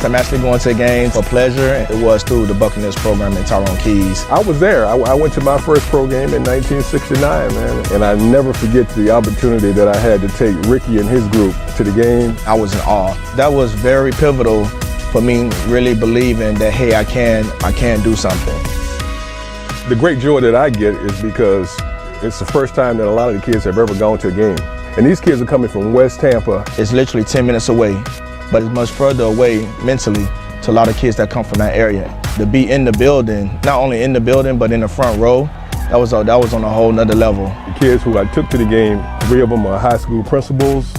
I'm actually going to games for pleasure. It was through the Buccaneers program in Tyrone Keys. I was there. I went to my first pro game in 1969, man. And I never forget the opportunity that I had to take Ricky and his group to the game. I was in awe. That was very pivotal for me really believing that, hey, I can do something. The great joy that I get is because it's the first time that a lot of the kids have ever gone to a game. And these kids are coming from West Tampa. It's literally 10 minutes away, but it's much further away mentally to a lot of kids that come from that area. To be in the building, not only in the building, but in the front row, that was on a whole nother level. The kids who I took to the game, 3 of them are high school principals,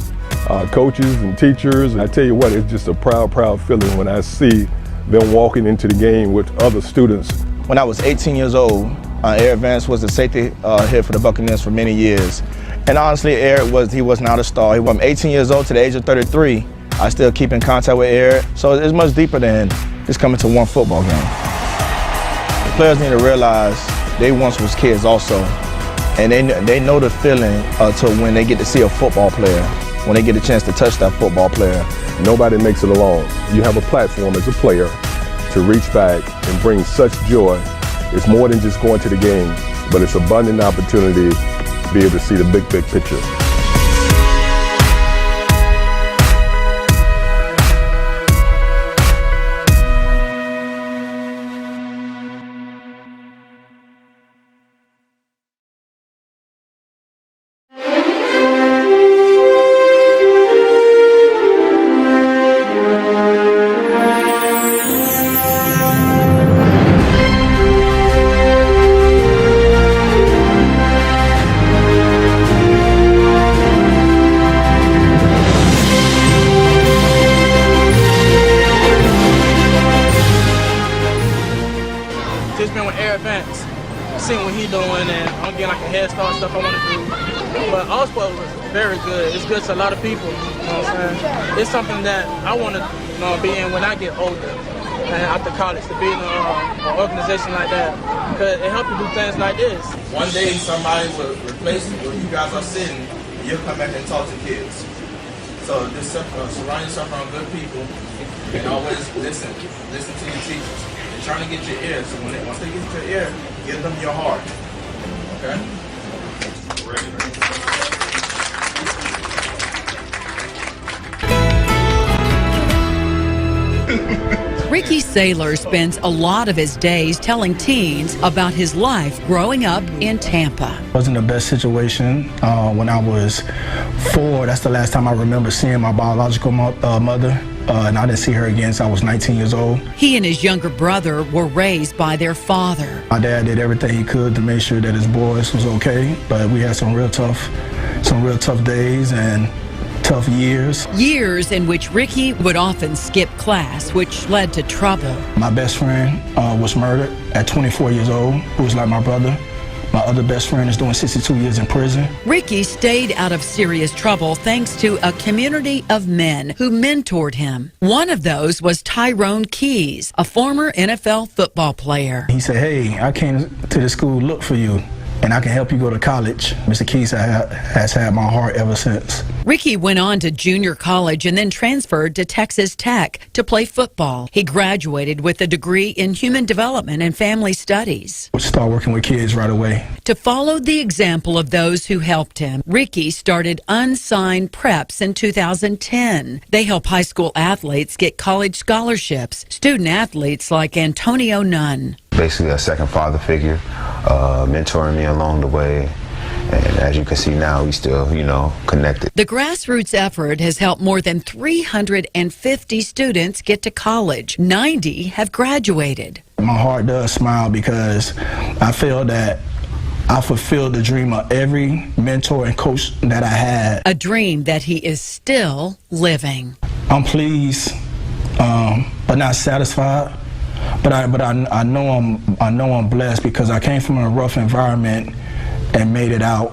coaches and teachers. I tell you what, it's just a proud, proud feeling when I see them walking into the game with other students. When I was 18 years old, Eric Vance was the safety here for the Buccaneers for many years. And honestly, Eric was not a star. From 18 years old to the age of 33, I still keep in contact with Eric. So it's much deeper than just coming to one football game. The players need to realize they once was kids also. And they know the feeling to when they get to see a football player, when they get a chance to touch that football player. Nobody makes it alone. You have a platform as a player to reach back and bring such joy. It's more than just going to the game, but it's abundant opportunity to be able to see the big picture. Just been with Eric Vance, seeing what he's doing, and I'm getting like a head start stuff I want to do. But all sport was very good. It's good to a lot of people. You know what I'm saying? It's something that I want to be in when I get older and after college, to be in an organization like that, because it helps you do things like this. One day somebody will replace where you guys are sitting, you'll come back and talk to kids. So just surround yourself around good people and always listen to your teachers. They're trying to get your ear, so once they get your ear, give them your heart. Okay? Ricky Saylor spends a lot of his days telling teens about his life growing up in Tampa. It wasn't the best situation. When I was 4, that's the last time I remember seeing my biological mother. And I didn't see her again since I was 19 years old. He and his younger brother were raised by their father. My dad did everything he could to make sure that his boys was okay, but we had some real tough days and tough years. Years in which Ricky would often skip class, which led to trouble. My best friend was murdered at 24 years old, who was like my brother. My other best friend is doing 62 years in prison. Ricky stayed out of serious trouble thanks to a community of men who mentored him. One of those was Tyrone Keys, a former NFL football player. He said, "Hey, I came to the school to look for you, and I can help you go to college." Mr. Keys has had my heart ever since. Ricky went on to junior college and then transferred to Texas Tech to play football. He graduated with a degree in human development and family studies. Start working with kids right away. To follow the example of those who helped him, Ricky started Unsigned Preps in 2010. They help high school athletes get college scholarships. Student athletes like Antonio Nunn. Basically a second father figure, mentoring me along the way. And as you can see now, we still, connected. The grassroots effort has helped more than 350 students get to college. 90 have graduated. My heart does smile because I feel that I fulfilled the dream of every mentor and coach that I had. A dream that he is still living. I'm pleased, but not satisfied. But I know I'm blessed because I came from a rough environment and made it out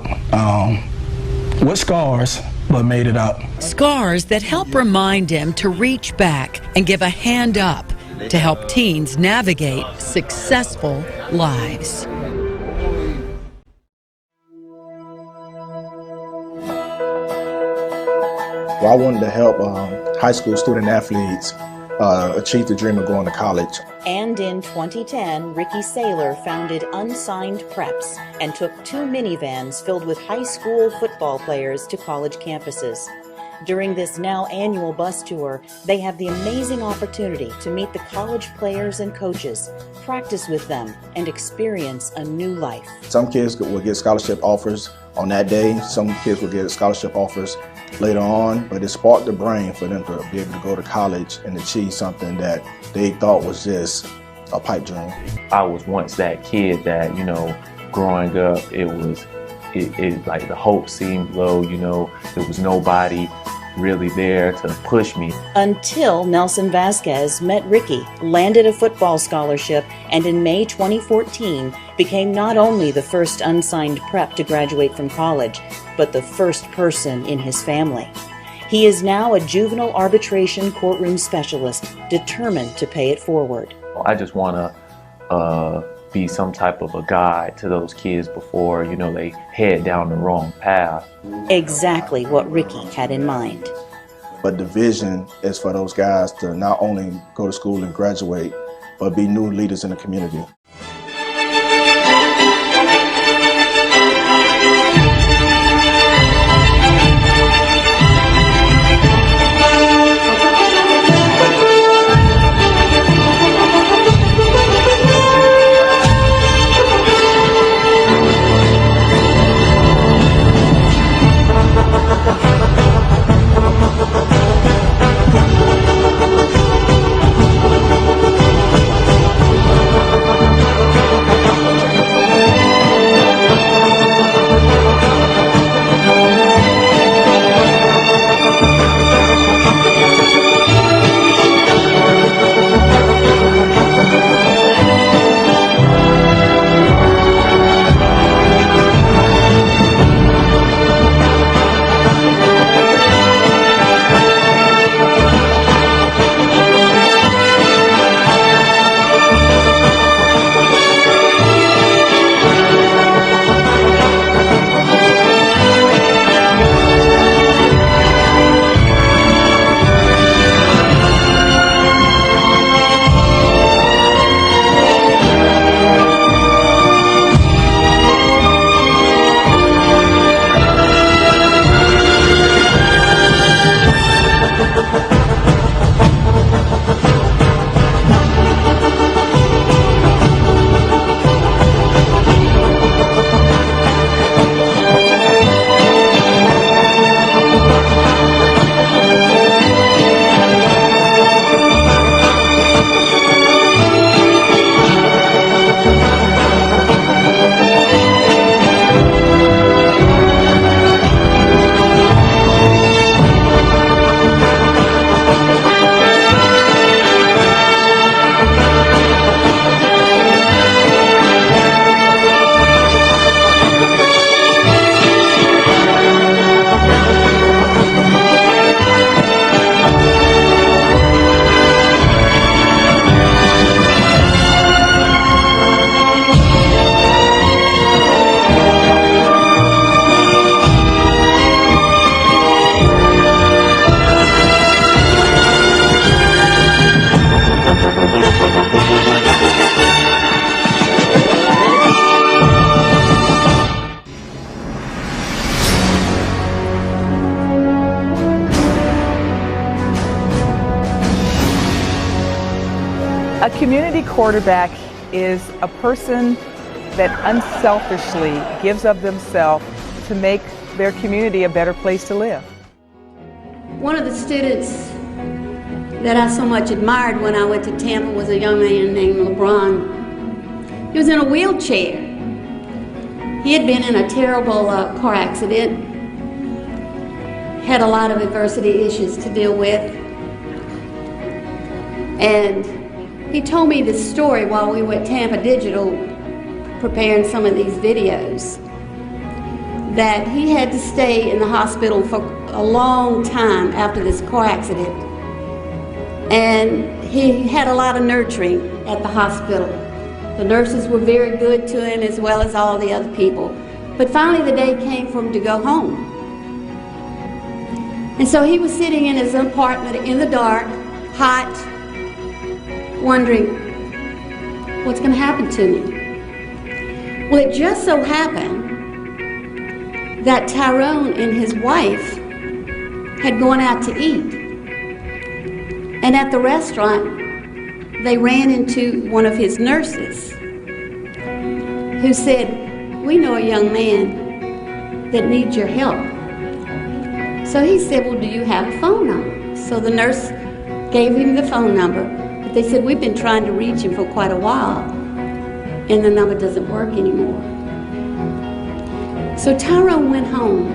with scars, but made it out. Scars that help remind him to reach back and give a hand up to help teens navigate successful lives. Well, I wanted to help high school student athletes achieve the dream of going to college. And in 2010, Ricky Saylor founded Unsigned Preps and took 2 minivans filled with high school football players to college campuses. During this now annual bus tour, they have the amazing opportunity to meet the college players and coaches, practice with them, and experience a new life. Some kids will get scholarship offers on that day. Some kids will get scholarship offers later on, but it sparked the brain for them to be able to go to college and achieve something that they thought was just a pipe dream. I was once that kid that, growing up, it like the hope seemed low, there was nobody really there to push me. Until Nelson Vasquez met Ricky, landed a football scholarship, and in May 2014 became not only the first unsigned prep to graduate from college, but the first person in his family. He is now a juvenile arbitration courtroom specialist, determined to pay it forward. I just want to be some type of a guide to those kids before, they head down the wrong path. Exactly what Ricky had in mind. But the vision is for those guys to not only go to school and graduate, but be new leaders in the community. A community quarterback is a person that unselfishly gives of themselves to make their community a better place to live. One of the students that I so much admired when I went to Tampa was a young man named LeBron. He was in a wheelchair. He had been in a terrible car accident, had a lot of adversity issues to deal with, and he told me this story while we were at Tampa Digital preparing some of these videos, that he had to stay in the hospital for a long time after this car accident. And he had a lot of nurturing at the hospital. The nurses were very good to him, as well as all the other people. But finally the day came for him to go home. And so he was sitting in his apartment in the dark, hot, wondering what's going to happen to me. Well, it just so happened that Tyrone and his wife had gone out to eat. And at the restaurant, they ran into one of his nurses who said, "We know a young man that needs your help." So he said, "Well, do you have a phone number?" So the nurse gave him the phone number, but they said, "We've been trying to reach him for quite a while, and the number doesn't work anymore." So Tyrone went home,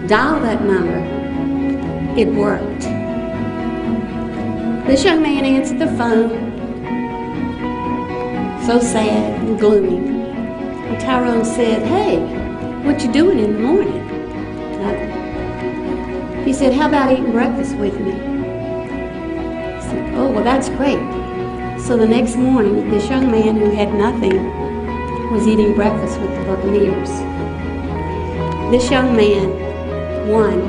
dialed that number. It worked. This young man answered the phone, so sad and gloomy. And Tyrone said, "Hey, what you doing in the morning?" "Nothing." He said, "How about eating breakfast with me?" I said, "Oh, well, that's great." So the next morning, this young man who had nothing was eating breakfast with the Buccaneers. This young man won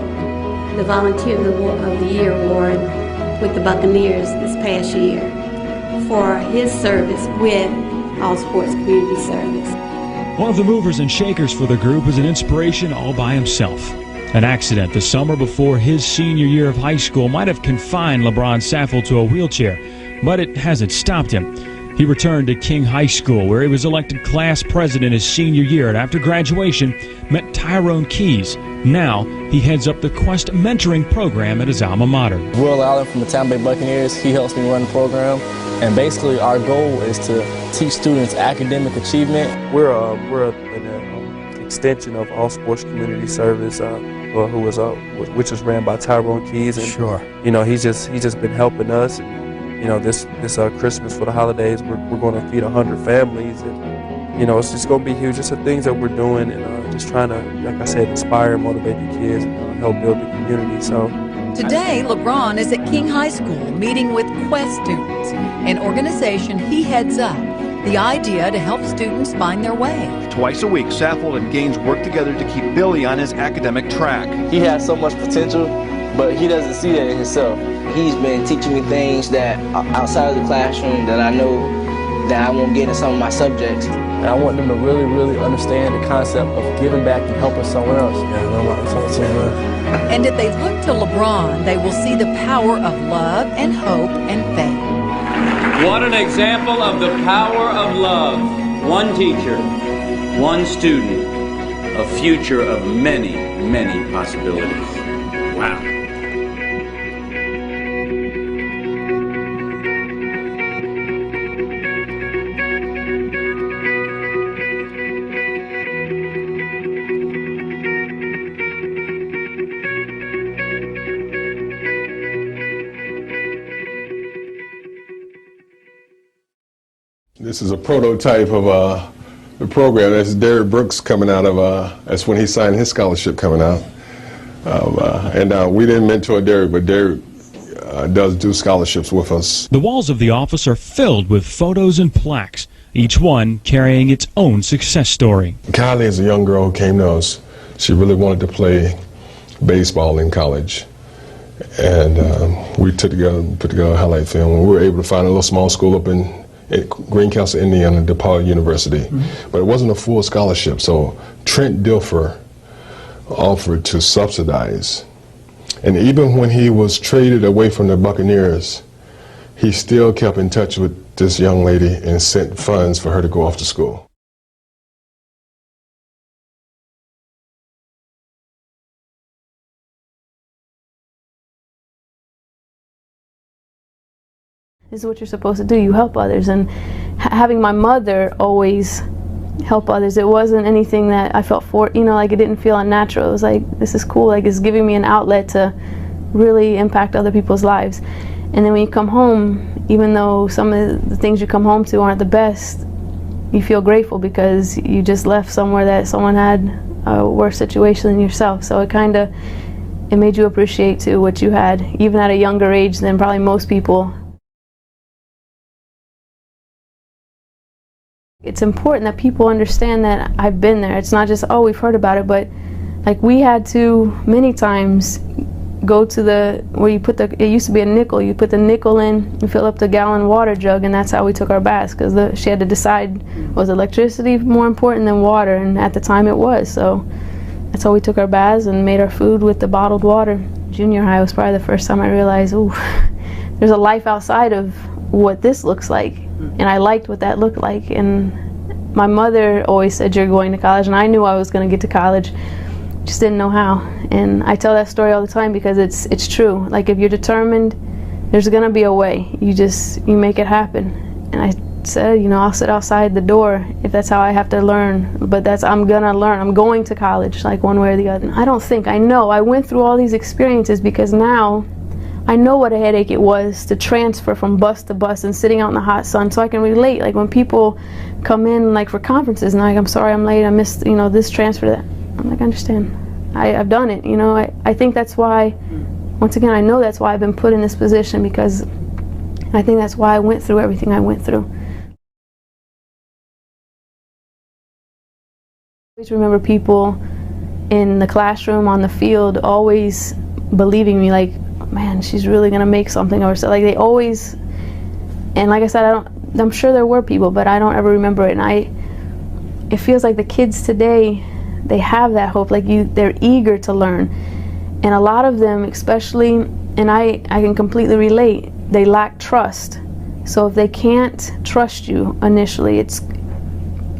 the Volunteer of the Year award with the Buccaneers this past year for his service with All Sports Community Service. One of the movers and shakers for the group is an inspiration all by himself. An accident the summer before his senior year of high school might have confined LeBron Saffel to a wheelchair, but it hasn't stopped him. He returned to King High School, where he was elected class president his senior year, and after graduation, met Tyrone Keys. Now, he heads up the Quest mentoring program at his alma mater. Will Allen from the Tampa Bay Buccaneers, he helps me run the program. And basically, our goal is to teach students academic achievement. We're an extension of All Sports Community Service, which is ran by Tyrone Keys. And, Sure. You know, he's just been helping us. And, you know, this Christmas for the holidays, we're going to feed 100 families, and you know, it's just going to be huge. Just the things that we're doing, and just trying to, like I said, inspire and motivate the kids and help build the community. So today, LeBron is at King High School meeting with Quest students, an organization he heads up. The idea to help students find their way. Twice a week, Saffel and Gaines work together to keep Billy on his academic track. He has so much potential, but he doesn't see that in himself. He's been teaching me things that outside of the classroom that I know that I won't get in some of my subjects. And I want them to really, really understand the concept of giving back and helping someone else. And if they look to LeBron, they will see the power of love and hope and faith. What an example of the power of love. One teacher, one student, a future of many, many possibilities. Wow. This is a prototype of the program. That's Derek Brooks coming out of, that's when he signed his scholarship coming out. We didn't mentor Derek, but Derek does do scholarships with us. The walls of the office are filled with photos and plaques, each one carrying its own success story. Kylie is a young girl who came to us. She really wanted to play baseball in college. And we put together a highlight film, and we were able to find a little small school up in Greencastle, Indiana, DePaul University. Mm-hmm. But it wasn't a full scholarship, so Trent Dilfer offered to subsidize. And even when he was traded away from the Buccaneers, he still kept in touch with this young lady and sent funds for her to go off to school. This is what you're supposed to do. You help others. And having my mother always help others, it wasn't anything that I felt like it didn't feel unnatural. It was like, this is cool. Like, it's giving me an outlet to really impact other people's lives. And then when you come home, even though some of the things you come home to aren't the best, you feel grateful because you just left somewhere that someone had a worse situation than yourself. So it made you appreciate too what you had, even at a younger age than probably most people. It's important that people understand that I've been there. It's not just, oh, we've heard about it, but like we had to many times go to where you put it used to be a nickel, you put the nickel in, you fill up the gallon water jug, and that's how we took our baths, because she had to decide, was electricity more important than water, and at the time it was, so that's how we took our baths and made our food with the bottled water. Junior high was probably the first time I realized, ooh, there's a life outside of what this looks like, and I liked what that looked like. And my mother always said, you're going to college, and I knew I was going to get to college, just didn't know how. And I tell that story all the time because it's true. Like, if you're determined, there's going to be a way. You make it happen. And I said, you know, I'll sit outside the door if that's how I have to learn, but I'm gonna learn. I'm going to college, like, one way or the other. I know I went through all these experiences because now I know what a headache it was to transfer from bus to bus and sitting out in the hot sun, so I can relate. Like, when people come in, like, for conferences, and I'm sorry I'm late, I missed, you know, this transfer, that. I'm like, I understand. I've done it, you know. I think that's why, once again, I know that's why I've been put in this position, because I think that's why I went through everything I went through. I always remember people in the classroom, on the field, always believing me, like, man, she's really gonna make something of herself. Like, they always, and like I said, I'm sure there were people, but I don't ever remember it. And it feels like the kids today, they have that hope, like, they're eager to learn. And a lot of them, especially, and I can completely relate, they lack trust. So if they can't trust you initially,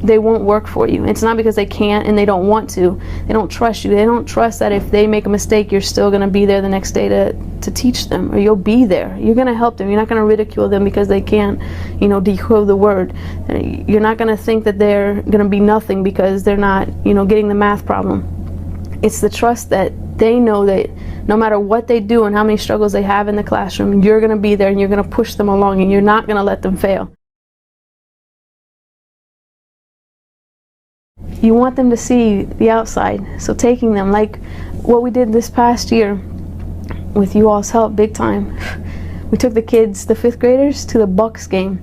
they won't work for you. It's not because they can't and they don't want to. They don't trust you. They don't trust that if they make a mistake, you're still going to be there the next day to teach them, or you'll be there. You're going to help them. You're not going to ridicule them because they can't, you know, decode the word. You're not going to think that they're going to be nothing because they're not, you know, getting the math problem. It's the trust that they know that no matter what they do and how many struggles they have in the classroom, you're going to be there and you're going to push them along, and you're not going to let them fail. You want them to see the outside, so taking them, like what we did this past year with you all's help, big time. We took the kids, the 5th graders, to the Bucs game.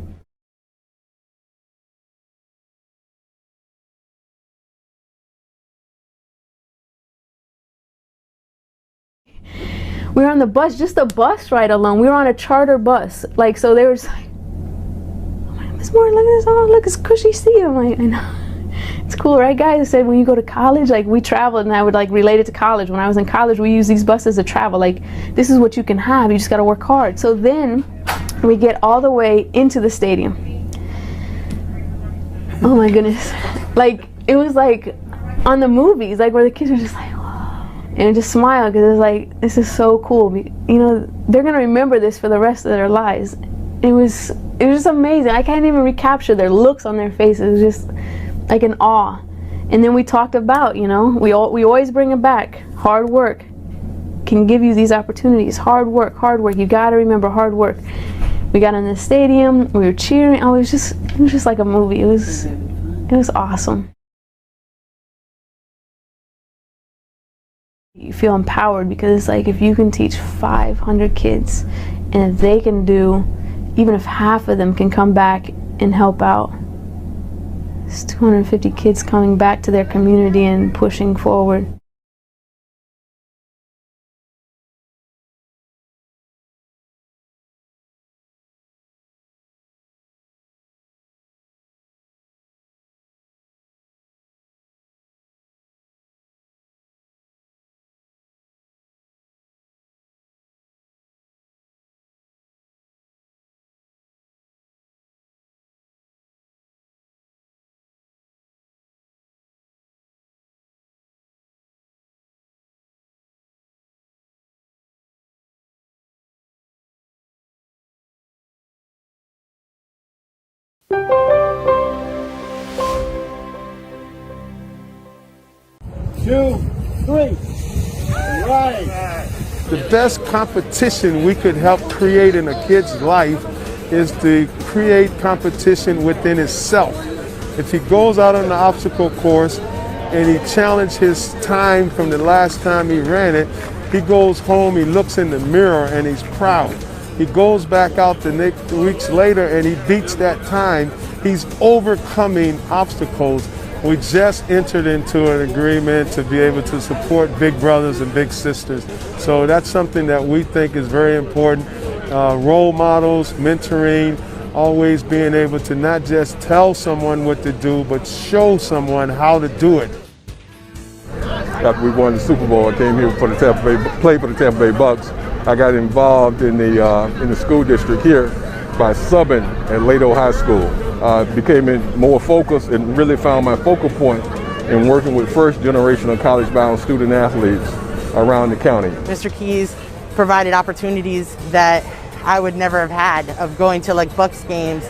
We were on the bus, just a bus ride alone. We were on a charter bus. Like, so they were just like, oh my God, Miss Moore, look at this, oh, look, it's cushy seat. I'm like, I know. It's cool, right, guys? I said, when you go to college, like, we traveled, and I would, like, relate it to college. When I was in college, we used these buses to travel. Like, this is what you can have. You just got to work hard. So then we get all the way into the stadium. Oh my goodness. Like, it was like on the movies, like, where the kids were just like, whoa. And just smile, because it's like, this is so cool. You know, they're going to remember this for the rest of their lives. It was just amazing. I can't even recapture their looks on their faces. It was just like an awe. And then we talked about, you know, we always bring it back. Hard work can give you these opportunities. Hard work, hard work. You got to remember hard work. We got in the stadium, we were cheering. Oh, it was just like a movie. It was awesome. You feel empowered, because it's like, if you can teach 500 kids, and if they can do, even if half of them can come back and help out, it's 250 kids coming back to their community and pushing forward. Two, three. Right. The best competition we could help create in a kid's life is to create competition within himself. If he goes out on the obstacle course and he challenges his time from the last time he ran it, he goes home, he looks in the mirror, and he's proud. He goes back out the next weeks later and he beats that time. He's overcoming obstacles. We just entered into an agreement to be able to support big brothers and big sisters. So that's something that we think is very important. Role models, mentoring, always being able to not just tell someone what to do, but show someone how to do it. After we won the Super Bowl, I came here for the play for the Tampa Bay Bucks. I got involved in the school district here by subbing at Lato High School. Became more focused and really found my focal point in working with first generation of college-bound student athletes around the county. Mr. Keys provided opportunities that I would never have had, of going to like Bucks games,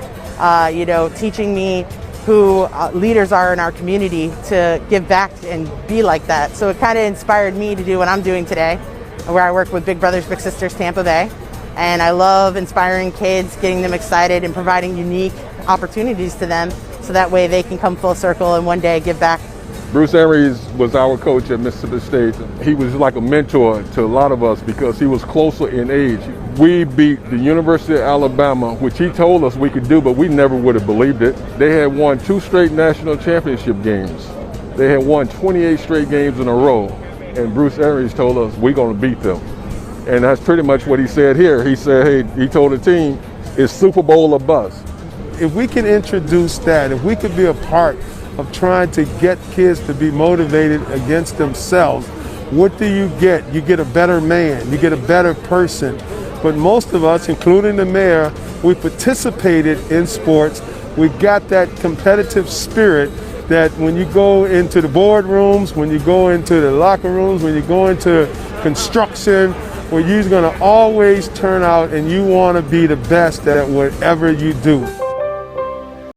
teaching me who leaders are in our community to give back and be like that. So it kind of inspired me to do what I'm doing today, where I work with Big Brothers Big Sisters Tampa Bay. And I love inspiring kids, getting them excited and providing unique opportunities to them so that way they can come full circle and one day give back. Bruce Arians was our coach at Mississippi State. He was like a mentor to a lot of us because he was closer in age. We beat the University of Alabama, which he told us we could do, but we never would have believed it. They had won 2 straight national championship games. They had won 28 straight games in a row. And Bruce Arians told us, we're going to beat them. And that's pretty much what he said here. He said, hey, he told the team, it's Super Bowl or bust. If we can introduce that, if we could be a part of trying to get kids to be motivated against themselves, what do you get? You get a better man, you get a better person. But most of us, including the mayor, we participated in sports. We got that competitive spirit that when you go into the boardrooms, when you go into the locker rooms, when you go into construction, where you're going to always turn out and you want to be the best at whatever you do.